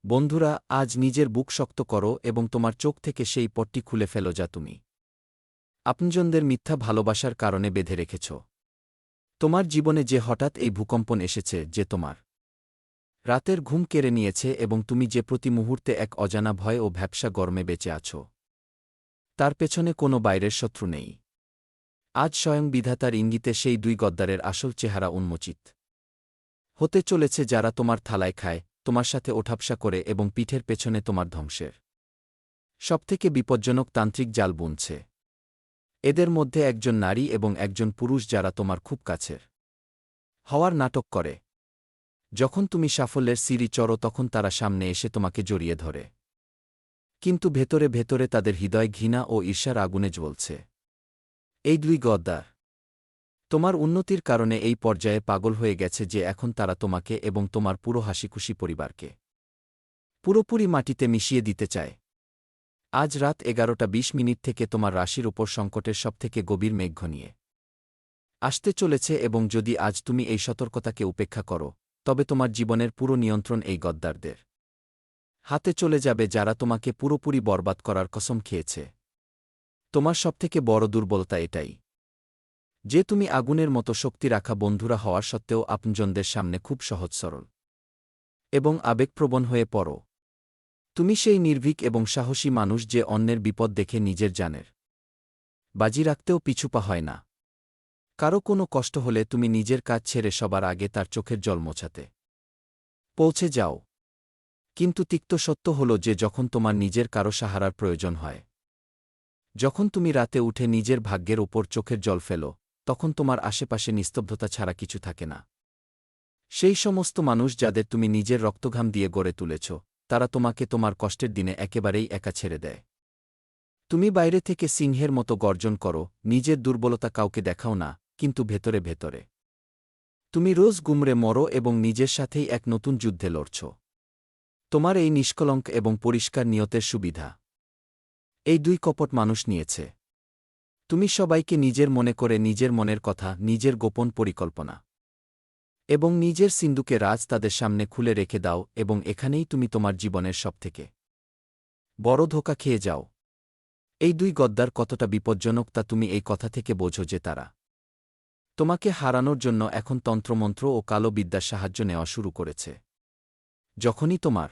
বন্ধুরা, আজ নিজের বুক শক্ত করো এবং তোমার চোখ থেকে সেই পট্টি খুলে ফেলো যা তুমি আপনজনদের মিথ্যা ভালোবাসার কারণে বেঁধে রেখেছ। তোমার জীবনে যে হঠাৎ এই ভূকম্পন এসেছে, যে তোমার রাতের ঘুম কেড়ে নিয়েছে এবং তুমি যে প্রতি মুহূর্তে এক অজানা ভয় ও ভ্যাপসা গরমে বেঁচে আছো, তার পেছনে কোনো বাইরের শত্রু নেই। আজ স্বয়ং বিধাতার ইঙ্গিতে সেই দুই গদ্দারের আসল চেহারা উন্মোচিত হতে চলেছে, যারা তোমার থালায় খায়, তোমার সাথে ওঠাপসা করে এবং পিঠের পেছনে তোমার ধ্বংসের সবথেকে বিপজ্জনক তান্ত্রিক জাল বুনছে। এদের মধ্যে একজন নারী এবং একজন পুরুষ, যারা তোমার খুব কাছের হওয়ার নাটক করে। যখন তুমি সাফল্যের সিঁড়ি চড়ো, তখন তারা সামনে এসে তোমাকে জড়িয়ে ধরে, কিন্তু ভেতরে ভেতরে তাদের হৃদয় ঘৃণা ও ঈর্ষার আগুনে জ্বলছে। এই দুই গদ্দার তোমার উন্নতির কারণে এই পর্যায়ে পাগল হয়ে গেছে যে এখন তারা তোমাকে এবং তোমার পুরো হাসিখুশি পরিবারকে পুরোপুরি মাটিতে মিশিয়ে দিতে চায়। আজ রাত 11:20 থেকে তোমার রাশির উপর সংকটের সবথেকে গভীর মেঘ ঘনিয়ে আসতে চলেছে, এবং যদি আজ তুমি এই সতর্কতাকে উপেক্ষা করো, তবে তোমার জীবনের পুরো নিয়ন্ত্রণ এই গদ্দারদের হাতে চলে যাবে, যারা তোমাকে পুরোপুরি বরবাদ করার কসম খেয়েছে। তোমার সবথেকে বড় দুর্বলতা এটাই যে তুমি আগুনের মতো শক্তি রাখা বন্ধুরা হওয়ার সত্ত্বেও আপনজনদের সামনে খুব সহজ সরল এবং আবেগপ্রবণ হয়ে পড়ো। তুমি সেই নির্ভীক এবং সাহসী মানুষ যে অন্যের বিপদ দেখে নিজের জানের বাজি রাখতেও পিছুপা হয় না। কারো কোনো কষ্ট হলে তুমি নিজের কাজ ছেড়ে সবার আগে তার চোখের জল মোছাতে পৌঁছে যাও। কিন্তু তিক্ত সত্য হল যে যখন তোমার নিজের কারো সাহারার প্রয়োজন হয়, যখন তুমি রাতে উঠে নিজের ভাগ্যের ওপর চোখের জল ফেলো, তখন তোমার আশেপাশে নিস্তব্ধতা ছাড়া কিছু থাকে না। সেই সমস্ত মানুষ যাদের তুমি নিজের রক্তঘাম দিয়ে গড়ে তুলেছ, তারা তোমাকে তোমার কষ্টের দিনে একেবারেই একা ছেড়ে দেয়। তুমি বাইরে থেকে সিংহের মতো গর্জন করো, নিজের দুর্বলতা কাউকে দেখাও না, কিন্তু ভেতরে ভেতরে তুমি রোজ গুমরে মরো এবং নিজের সাথেই এক নতুন যুদ্ধে লড়ছ। তোমার এই নিষ্কলঙ্ক এবং পরিষ্কার নিয়তের সুবিধা এই দুই কপট মানুষ নিয়েছে। তুমি সবাইকে নিজের মনে করে নিজের মনের কথা, নিজের গোপন পরিকল্পনা এবং নিজের সিন্দুকে রাজ তাদের সামনে খুলে রেখে দাও, এবং এখানেই তুমি তোমার জীবনের সবথেকে বড় ধোঁকা খেয়ে যাও। এই দুই গদ্দার কতটা বিপজ্জনক তা তুমি এই কথা থেকে বোঝো যে তারা তোমাকে হারানোর জন্য এখন তন্ত্রমন্ত্র ও কালো বিদ্যার সাহায্য নেওয়া শুরু করেছে। যখনই তোমার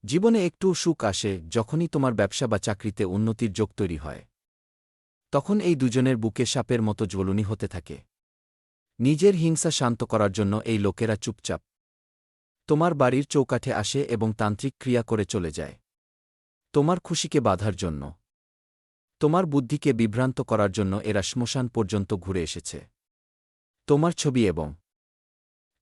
জীবনে একটু সুখ আসে, যখনই তোমার ব্যবসা বা চাকরিতে উন্নতির যোগ তৈরি হয়, তখন এই দুজনের বুকে সাপের মতো জ্বলুনি হতে থাকে। নিজের হিংসা শান্ত করার জন্য এই লোকেরা চুপচাপ তোমার বাড়ির চৌকাঠে আসে এবং তান্ত্রিক ক্রিয়া করে চলে যায়। তোমার খুশিকে বাধার জন্য, তোমার বুদ্ধিকে বিভ্রান্ত করার জন্য এরা শ্মশান পর্যন্ত ঘুরে এসেছে। তোমার ছবি এবং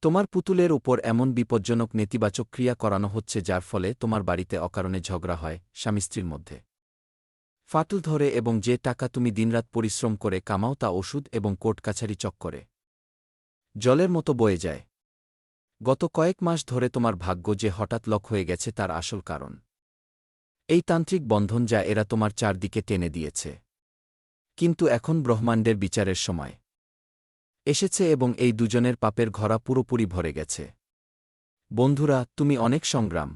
তোমার পুতুলের উপর এমন বিপজ্জনক নেতিবাচক ক্রিয়া করানো হচ্ছে, যার ফলে তোমার বাড়িতে অকারণে ঝগড়া হয়, স্বামী স্ত্রীর মধ্যে ফাটল ধরে, এবং যে টাকা তুমি দিনরাত পরিশ্রম করে কামাও তা ওষুধ এবং কোর্ট কাছারি চক্করে জলের মতো বয়ে যায়। গত কয়েক মাস ধরে তোমার ভাগ্য যে হঠাৎ লক হয়ে গেছে, তার আসল কারণ এই তান্ত্রিক বন্ধন যা এরা তোমার চারদিকে টেনে দিয়েছে। কিন্তু এখন ব্রহ্মাণ্ডের বিচারের সময় এসেছে এবং এই দুজনের পাপের ঘরা পুরোপুরি ভরে গেছে। বন্ধুরা, তুমি অনেক সংগ্রাম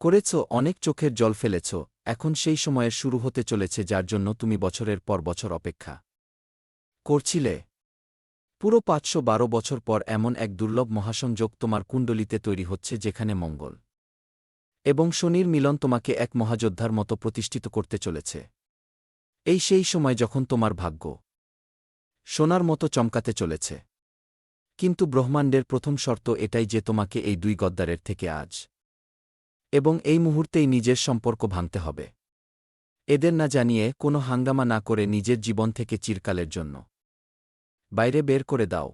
করেছ, অনেক চোখের জল ফেলেছ। এখন সেই সময়ের শুরু হতে চলেছে যার জন্য তুমি বছরের পর বছর অপেক্ষা করছিলে। পুরো 512 বছর পর এমন এক দুর্লভ মহাসংযোগ তোমার কুণ্ডলিতে তৈরি হচ্ছে, যেখানে মঙ্গল এবং শনির মিলন তোমাকে এক মহাযোদ্ধার মতো প্রতিষ্ঠিত করতে চলেছে। এই সেই সময় যখন তোমার ভাগ্য সোনার মতো চমকাতে চলেছে। কিন্তু ব্রহ্মাণ্ডের প্রথম শর্ত এটাই যে তোমাকে এই দুই গদ্দারের থেকে আজ এবং এই মুহূর্তেই নিজের সম্পর্ক ভাঙতে হবে। এদের না জানিয়ে, কোনো হাঙ্গামা না করে নিজের জীবন থেকে চিরকালের জন্য বাইরে বের করে দাও।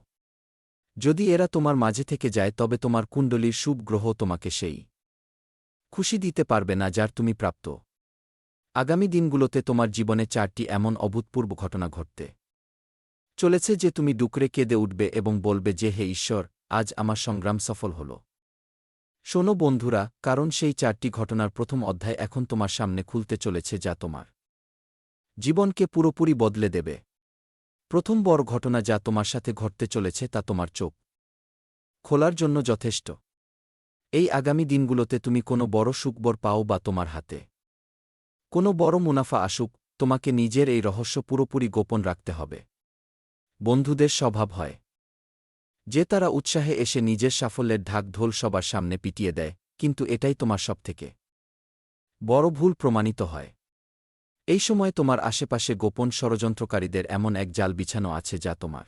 যদি এরা তোমার মাঝে থেকে যায়, তবে তোমার কুণ্ডলীর শুভ গ্রহ তোমাকে সেই খুশি দিতে পারবে না যার তুমি প্রাপ্ত। আগামী দিনগুলোতে তোমার জীবনে 4টি এমন অভূতপূর্ব ঘটনা ঘটতে চলেছে যে তুমি ডুকরে কেঁদে উঠবে এবং বলবে যে, হে ঈশ্বর, আজ আমার সংগ্রাম সফল হল। শোনো বন্ধুরা, কারণ সেই 4টি ঘটনার প্রথম অধ্যায় এখন তোমার সামনে খুলতে চলেছে, যা তোমার জীবনকে পুরোপুরি বদলে দেবে। প্রথম বড় ঘটনা যা তোমার সাথে ঘটতে চলেছে তা তোমার চোখ খোলার জন্য যথেষ্ট। এই আগামী দিনগুলোতে তুমি কোনো বড় সুখবর পাও বা তোমার হাতে কোনো বড় মুনাফা আসুক, তোমাকে নিজের এই রহস্য পুরোপুরি গোপন রাখতে হবে। বন্ধুদের স্বভাব হয় যে তারা উৎসাহে এসে নিজের সাফল্যের ঢাক ঢোল সবার সামনে পিটিয়ে দেয়, কিন্তু এটাই তোমার সবথেকে বড় ভুল প্রমাণিত হয়। এই সময় তোমার আশেপাশে গোপন ষড়যন্ত্রকারীদের এমন এক জাল বিছানো আছে যা তোমার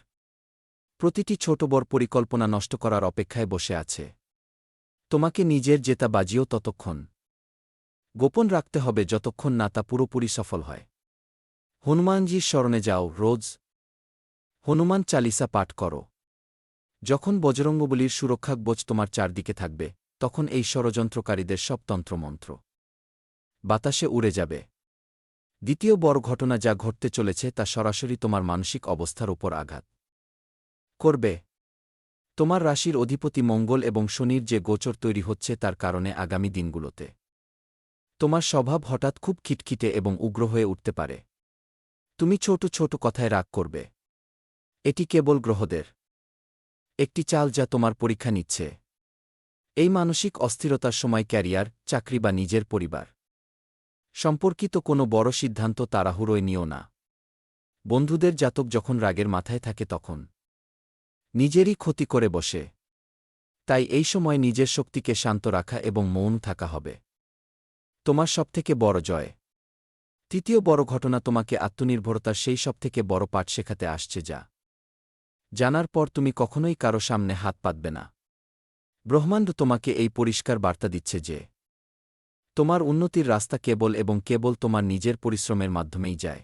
প্রতিটি ছোট বড় পরিকল্পনা নষ্ট করার অপেক্ষায় বসে আছে। তোমাকে নিজের জেতা বাজিও ততক্ষণ গোপন রাখতে হবে যতক্ষণ না তা পুরোপুরি সফল হয়। হনুমানজির স্মরণে যাও রোজ। হনুমান চালিসা পাঠ করো। যখন বজরঙ্গবলীর সুরক্ষাকবচ তোমার চারদিকে থাকবে, তখন এই ষড়যন্ত্রকারীদের সব তন্ত্রমন্ত্র বাতাসে উড়ে যাবে। দ্বিতীয় বড় ঘটনা যা ঘটতে চলেছে তা সরাসরি তোমার মানসিক অবস্থার উপর আঘাত করবে। তোমার রাশির অধিপতি মঙ্গল এবং শনির যে গোচর তৈরি হচ্ছে তার কারণে আগামী দিনগুলোতে তোমার স্বভাব হঠাৎ খুব খিটখিটে এবং উগ্র হয়ে উঠতে পারে। তুমি ছোট ছোট কথায় রাগ করবে। এটি কেবল গ্রহদের একটি চাল যা তোমার পরীক্ষা নিচ্ছে। এই মানসিক অস্থিরতার সময় ক্যারিয়ার, চাকরি বা নিজের পরিবার সম্পর্কিত কোনো বড় সিদ্ধান্ত তাড়াহুড়োয় নিও না। বন্ধুদের জাতক যখন রাগের মাথায় থাকে তখন নিজেরই ক্ষতি করে বসে। তাই এই সময় নিজের শক্তিকে শান্ত রাখা এবং মৌন থাকা হবে তোমার সবথেকে বড় জয়। তৃতীয় বড় ঘটনা তোমাকে আত্মনির্ভরতার সেই সবথেকে বড় পাঠ শেখাতে আসছে যা জানার পর তুমি কখনোই কারো সামনে হাত পাতবে না। ব্রহ্মাণ্ড তোমাকে এই পরিষ্কার বার্তা দিচ্ছে যে তোমার উন্নতির রাস্তা কেবল এবং কেবল তোমার নিজের পরিশ্রমের মাধ্যমেই যায়।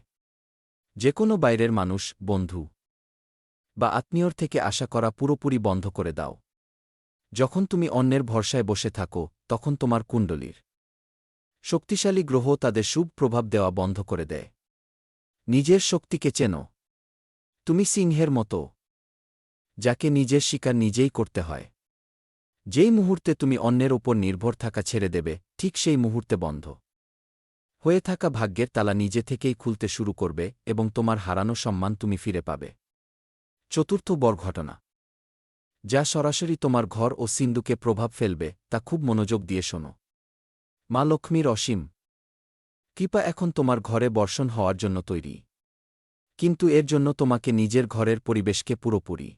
যে কোনো বাইরের মানুষ, বন্ধু বা আত্মীয়র থেকে আশা করা পুরোপুরি বন্ধ করে দাও। যখন তুমি অন্যের ভরসায় বসে থাকো, তখন তোমার কুণ্ডলীর শক্তিশালী গ্রহ তাদের শুভ প্রভাব দেওয়া বন্ধ করে দেয়। নিজের শক্তিকে চেনো। তুমি সিংহের মতো, যাকে নিজের শিকার নিজেই করতে হয়। যেই মুহূর্তে তুমি অন্যের ওপর নির্ভর থাকা ছেড়ে দেবে, ঠিক সেই মুহূর্তে বন্ধ হয়ে থাকা ভাগ্যের তালা নিজে থেকেই খুলতে শুরু করবে এবং তোমার হারানো সম্মান তুমি ফিরে পাবে। চতুর্থ বড় ঘটনা যা সরাসরি তোমার ঘর ও সিন্ধুকে প্রভাব ফেলবে, তা খুব মনোযোগ দিয়ে শোনো। মা লক্ষ্মীর অসীম কৃপা এখন তোমার ঘরে বর্ষণ হওয়ার জন্য তৈরি। কিন্তু এর জন্য তোমাকে নিজের ঘরের পরিবেশকে পুরোপুরি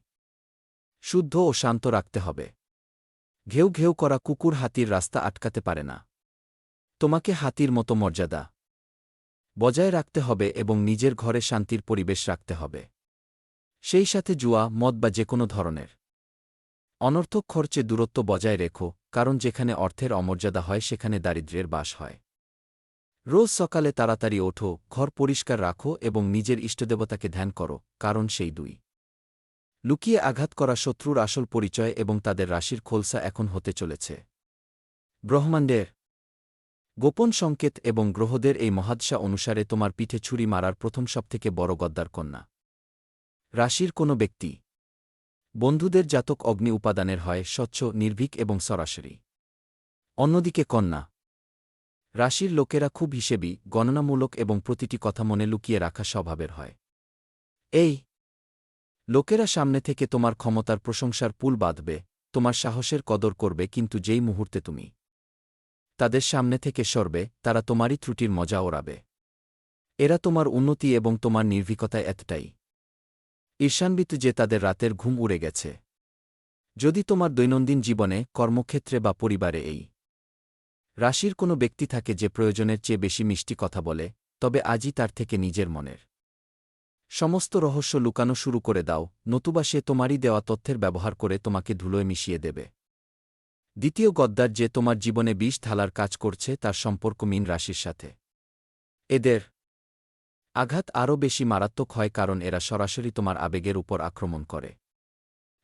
শুদ্ধ ও শান্ত রাখতে হবে। ঘেউ ঘেউ করা কুকুর হাতির রাস্তা আটকাতে পারে না। তোমাকে হাতির মতো মর্যাদা বজায় রাখতে হবে এবং নিজের ঘরে শান্তির পরিবেশ রাখতে হবে। সেই সাথে জুয়া, মদ বা যে কোনো ধরনের অনর্থক খরচে দূরত্ব বজায় রেখো, কারণ যেখানে অর্থের অমর্যাদা হয় সেখানে দারিদ্র্যের বাস হয়। রোজ সকালে তাড়াতাড়ি ওঠো, ঘর পরিষ্কার রাখো এবং নিজের ইষ্টদেবতাকে ধ্যান করো, কারণ সেই দুই লুকিয়ে আঘাত করা শত্রুর আসল পরিচয় এবং তাদের রাশির খোলসা এখন হতে চলেছে। ব্রহ্মাণ্ডের গোপন সংকেত এবং গ্রহদের এই মহাদশা অনুসারে তোমার পিঠে ছুরি মারার প্রথম সবথেকে বড় গদ্দার কন্যা রাশির কোনো ব্যক্তি। বন্ধুদের জাতক অগ্নি উপাদানের হয়, স্বচ্ছ, নির্ভীক এবং সরাসরি। অন্যদিকে কন্যা রাশির লোকেরা খুব হিসেবি, গণনামূলক এবং প্রতিটি কথা মনে লুকিয়ে রাখা স্বভাবের হয়। এই লোকেরা সামনে থেকে তোমার ক্ষমতার প্রশংসার পুল বাঁধবে, তোমার সাহসের কদর করবে, কিন্তু যেই মুহূর্তে তুমি তাদের সামনে থেকে সরবে, তারা তোমারই ত্রুটির মজা ওড়াবে। এরা তোমার উন্নতি এবং তোমার নির্ভীকতায় এতটাই ঈর্ষান্বিত যে তাদের রাতের ঘুম উড়ে গেছে। যদি তোমার দৈনন্দিন জীবনে, কর্মক্ষেত্রে বা পরিবারে এই রাশির কোনো ব্যক্তি থাকে যে প্রয়োজনের চেয়ে বেশি মিষ্টি কথা বলে, তবে আজই তার থেকে নিজের মনের সমস্ত রহস্য লুকানো শুরু করে দাও, নতুবা সে তোমারই দেওয়া তথ্যের ব্যবহার করে তোমাকে ধুলোয় মিশিয়ে দেবে। দ্বিতীয় গদ্দার যে তোমার জীবনে বিষ ঢালার কাজ করছে তার সম্পর্ক মীন রাশির সাথে। এদের আঘাত আরও বেশি মারাত্মক হয় কারণ এরা সরাসরি তোমার আবেগের উপর আক্রমণ করে।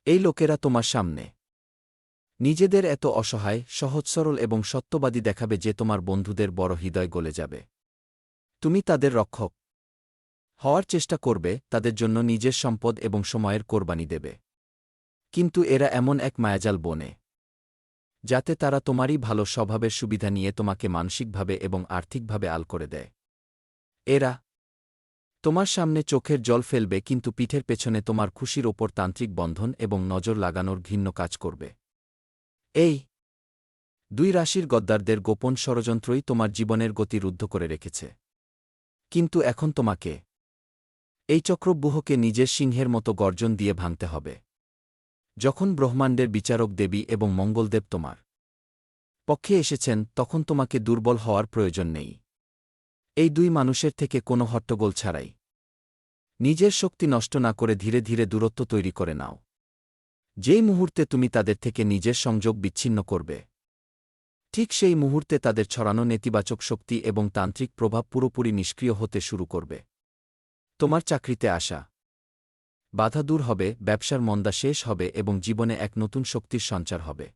এই লোকেরা তোমার সামনে নিজেদের এত অসহায়, সহজ সরল এবং সত্যবাদী দেখাবে যে তোমার বন্ধুদের বড় হৃদয় গলে যাবে। তুমি তাদের রক্ষক হওয়ার চেষ্টা করবে, তাদের জন্য নিজের সম্পদ এবং সময়ের কোরবানি দেবে। কিন্তু এরা এমন এক মায়াজাল বনে যাতে তারা তোমারই ভালো স্বভাবের সুবিধা নিয়ে তোমাকে মানসিকভাবে এবং আর্থিকভাবে আল করে দেয়। এরা তোমার সামনে চোখের জল ফেলবে, কিন্তু পিঠের পেছনে তোমার খুশির ওপর তান্ত্রিক বন্ধন এবং নজর লাগানোর ঘৃণ্য কাজ করবে। এই দুই রাশির গদ্দারদের গোপন ষড়যন্ত্রই তোমার জীবনের গতি রুদ্ধ করে রেখেছে। কিন্তু এখন তোমাকে এই চক্রব্যূহকে নিজের সিংহের মতো গর্জন দিয়ে ভাঙতে হবে। যখন ব্রহ্মাণ্ডের বিচারক দেবী এবং মঙ্গলদেব তোমার পক্ষে এসেছেন, তখন তোমাকে দুর্বল হওয়ার প্রয়োজন নেই। এই দুই মানুষের থেকে কোনো হট্টগোল ছাড়াই নিজের শক্তি নষ্ট না করে ধীরে ধীরে দূরত্ব তৈরি করে নাও। যেই মুহূর্তে তুমি তাদের থেকে নিজের সংযোগ বিচ্ছিন্ন করবে, ঠিক সেই মুহূর্তে তাদের ছড়ানো নেতিবাচক শক্তি এবং তান্ত্রিক প্রভাব পুরোপুরি নিষ্ক্রিয় হতে শুরু করবে। তোমার চাকরিতে আসা বাধা দূর হবে, ব্যবসার মন্দা শেষ হবে এবং জীবনে এক নতুন শক্তির সঞ্চার হবে।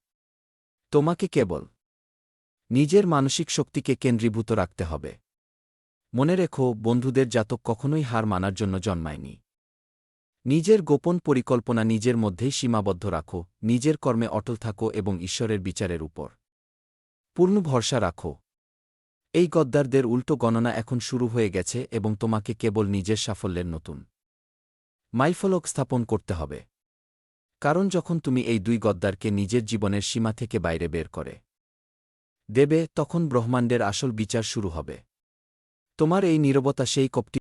তোমাকে কেবল নিজের মানসিক শক্তিকে কেন্দ্রীভূত রাখতে হবে। মনে রেখো, বন্ধুদের জাতক কখনোই হার মানার জন্য জন্মায়নি। নিজের গোপন পরিকল্পনা নিজের মধ্যেই সীমাবদ্ধ রাখো, নিজের কর্মে অটল থাকো এবং ঈশ্বরের বিচারের উপর পূর্ণ ভরসা রাখো। এই গদ্দারদের উল্টো গণনা এখন শুরু হয়ে গেছে এবং তোমাকে কেবল নিজের সাফল্যের নতুন মাইলফলক স্থাপন করতে হবে। কারণ যখন তুমি এই দুই গদ্দারকে নিজের জীবনের সীমা থেকে বাইরে বের করে দেবে, তখন ব্রহ্মাণ্ডের আসল বিচার শুরু হবে। তোমার এই নীরবতা সেই কপটি